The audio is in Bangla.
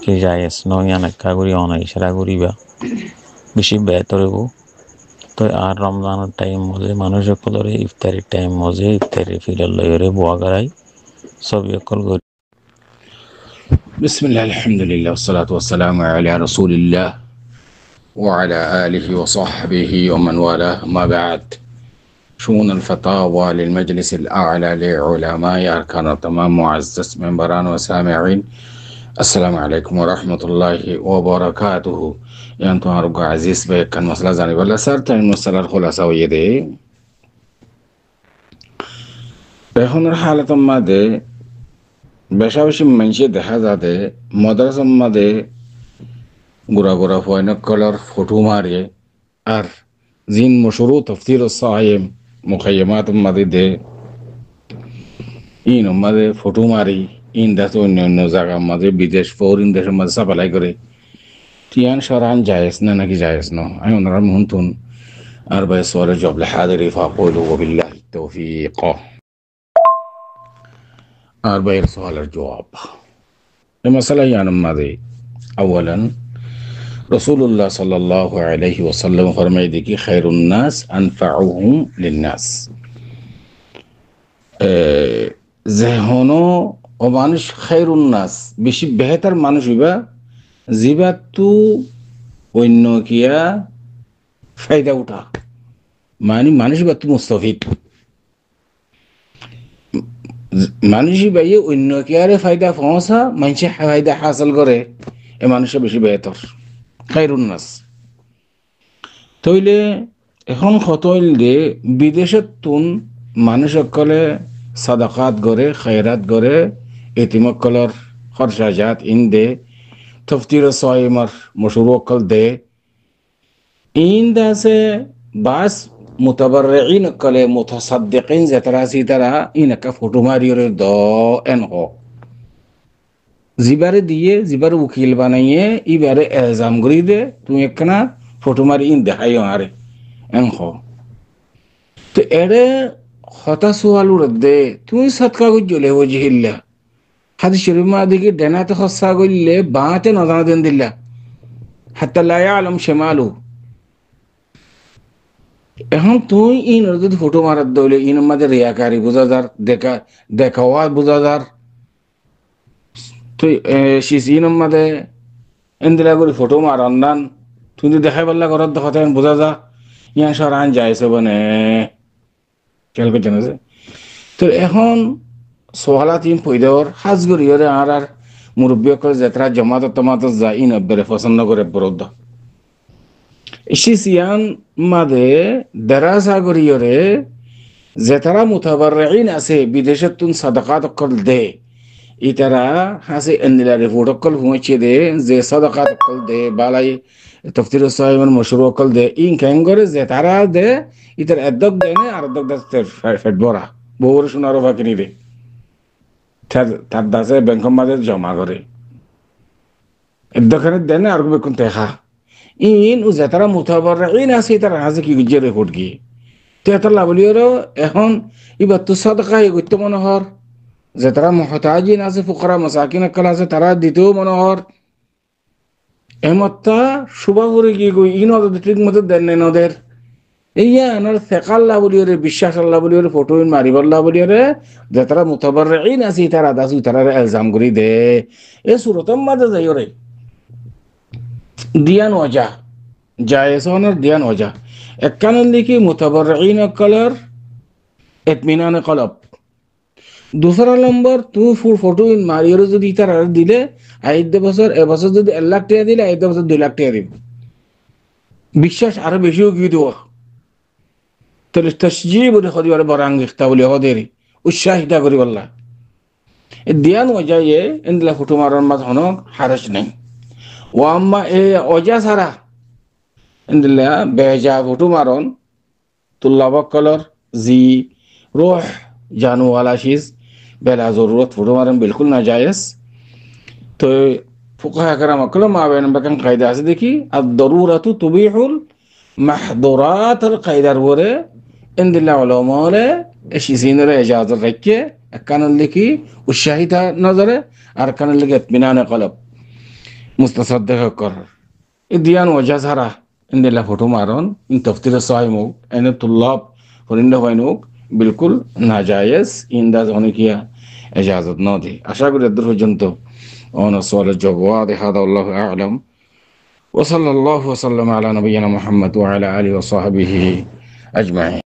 কি জায়েজ নয় অনেকটা করি অনাইশরা করিবা বেশি বেহতর হবো তো আর রমজানের টাইম মজে মানুষ সকলের ইফতারির টাইম মজে ইফতারির ফিরার লয়রে বোয়া গাড়াই সব সকল করি بسم الله الحمد لله والصلاة والسلام على رسول الله وعلى آله وصحبه ومن والاه ما بعد شؤون الفتاوى للمجلس الأعلى لعلماء أركان التمام معزز منبران وسامعين السلام عليكم ورحمة الله وبركاته أنتم أرجو عزيز بكن مسألة زاني ولا سر تاني مسألة الخلاصة ويدي بهون الحالة ما ده বেশা বেশি মানুষে দেখা যাতে মাদ্রাসার মাঝে গোড়া গোড়া ফয়নকলর ফটো মারে আর জিন মশুরু তফসির সাহেব মুখাইমাত মাঝে দে ইন মাঝে ফটো মারি ইন দেশ অন্য অন্য জায়গার মাঝে বিদেশ ফরিন দেশের মাঝে সাপ্লাই করে টিয়ান সরান জায়েজ না নাকি জায়েজ না আমি ওনারা মহন্তুন আর ভাই সোয়ালে জবলে হাদিরি ফাকুলু ওবিল্লাহি তৌফিক أربعين سؤال الجواب المسألة يعني ماذا أولا رسول الله صلى الله عليه وسلم فرمائے کہ خير الناس أنفعهم للناس ذهنو ومانش خير الناس বেশি বেহতর মানুষ হইবা জিবাতু অন্য কিয়া ফায়দা উঠা মানে মানুষ বা তুমি মুস্তাফিদ মানুষই বাইয়ে অন্য কেয়ারে ফায়দা পৌঁছা মানুষে ফায়দা হাসিল করে এ মানুষের বেশি বেহতর খায়রুন নাস তইলে এখন খতইল দে বিদেশত তুন মানুষ সকলে সাদাকাত করে খায়রাত করে এতিমকলর খরচাজাত ইন দে তফতির সাইমার মশরুকল দে ইন দাসে বাস متبرعين كله متصدقين زتراسي ترى إنك فوتو ماريور دو إنه زبارة ديه زبارة وكيل بنايه إبارة إلزام غريدة تُمْ يكنا فوتو ماري إن ده هاي عاري إنه تو إيره خطا سوال ورد تُمْ صدقة كجوله وجه الله هذا شريف ما ديك دنا تخصصا قلله بانته نظام دين دلله حتى لا يعلم شماله এখন তুই ইন যদি ফটো মারার দইলে ইন আমাদের রিয়াকারি বুঝাদার দেখাওয়া বুঝাদার তুই ইন আমাদের এন্দিলা করে ফটো মারান নান তুই দেখাই পারলা ঘরত দেখাতে বুঝা যা ইয়ান সরান যাইছে বনে খেয়াল করছেন তো এখন সোহালা তিন পৈদর হাজ গরিয়রে আর মুরব্বী করে যেতরা জমাত টমাত যা ইন অব্বরে পছন্দ করে বরদ্দ ইশিসিয়ান মাদে দারাসা গরিয়রে যেতারা মুতাবাররিন আছে বিদেশত তুন সাদাকাত কল দে ইতারা হাসে এন্দিলা রিপোর্ট কল হুঁচে দে যে সাদাকাত কল দে বালাই তফসির সাহেবের মশরু কল দে ইন ক্যাঙ্গরে যেতারা দে ইতার এদক দেনে আর এদক দাসের ফেট বড়া বহুর সোনারো ফাকিনি দে তার দাসে ব্যাংক মাদে জমা করে এদখানে দেনে আর বেকুন দেখা ইন ও যেতারা মুতাবাররিন আছে তারা হাসে কি গুজে রেকর্ড কি তেতার লাবলিয়র এখন ইবার তো সাদকা করতে মনোহর যেতারা মুহতাজিন আছে ফুকরা মাসাকিন কল আছে তারা দিতেও মনোহর এমত্তা সুবা করে কি কই ইন ওদের ঠিক মতো দেন নেন ওদের ইয়া আনার ফেকাল লাবলিয়রে বিশ্বাস লাবলিয়রে ফটো ইন মারিবার লাবলিয়রে যেতারা মুতাবাররিন আছে তারা দাসু তারা ইলজাম করি দে এ সুরতম মাঝে যাইরে দিয়ান ওজা জায়েজনের দিয়ান ওজা একখানে লিখি মুতাবাররিন কলর ইতমিনান কলব दूसरा নম্বর তুমি ফুল ফটো ইন মারিয়র যদি তার দিলে 8 বছর এ বছর যদি 1 লাখ টাকা দিলে 8 বছর 2 লাখ টাকা দিব বিশ্বাস আরো বেশিও কি দিব তাহলে তসজিব ওরে খদিবার বরাং ইখতাবলি হদেরি উৎসাহিত করি বললা দিয়ান ওজা এ ইনলা ফটো মারার মাঝ হনো হারাজ নাই ও আম্মা এ ওজা সারা ইনলা বেজা ফটো মারন তুল্লাবা কলর জি রূহ जानू वाला चीज बेला जरूरत फुटो मारन बिल्कुल नाजायज तो फुकाहा कराम अकल माबेन बकन कायदा से देखी अद-दरूरतु तुबीहुल महदुरात al-qaida वरे इन दिल्ला उलमा ले एशिसिन रे इजाजत रखे कान लिखी उशाहिदा नजर और कान लिखी इत्मीनान कलब মুস্তাসাদ্দিক কর এ দিয়ান ওজা ছাড়া ইন্দিলা ফটো মারন ইন তফতিরে সহায় মুখ এনে তুল্লাব হরিন্দ হয়নুক বিলকুল নাজায়েজ ইন্দা অনেকিয়া এজাজত ন দে আশা করি এদূর পর্যন্ত অন সোয়ালের জবাব হাদা আল্লাহু আ'লাম ওয়া সাল্লাল্লাহু ওয়া সাল্লামা আলা নবিয়িনা মুহাম্মদ ওয়া আলা আলিহি ওয়া সাহবিহি আজমাইন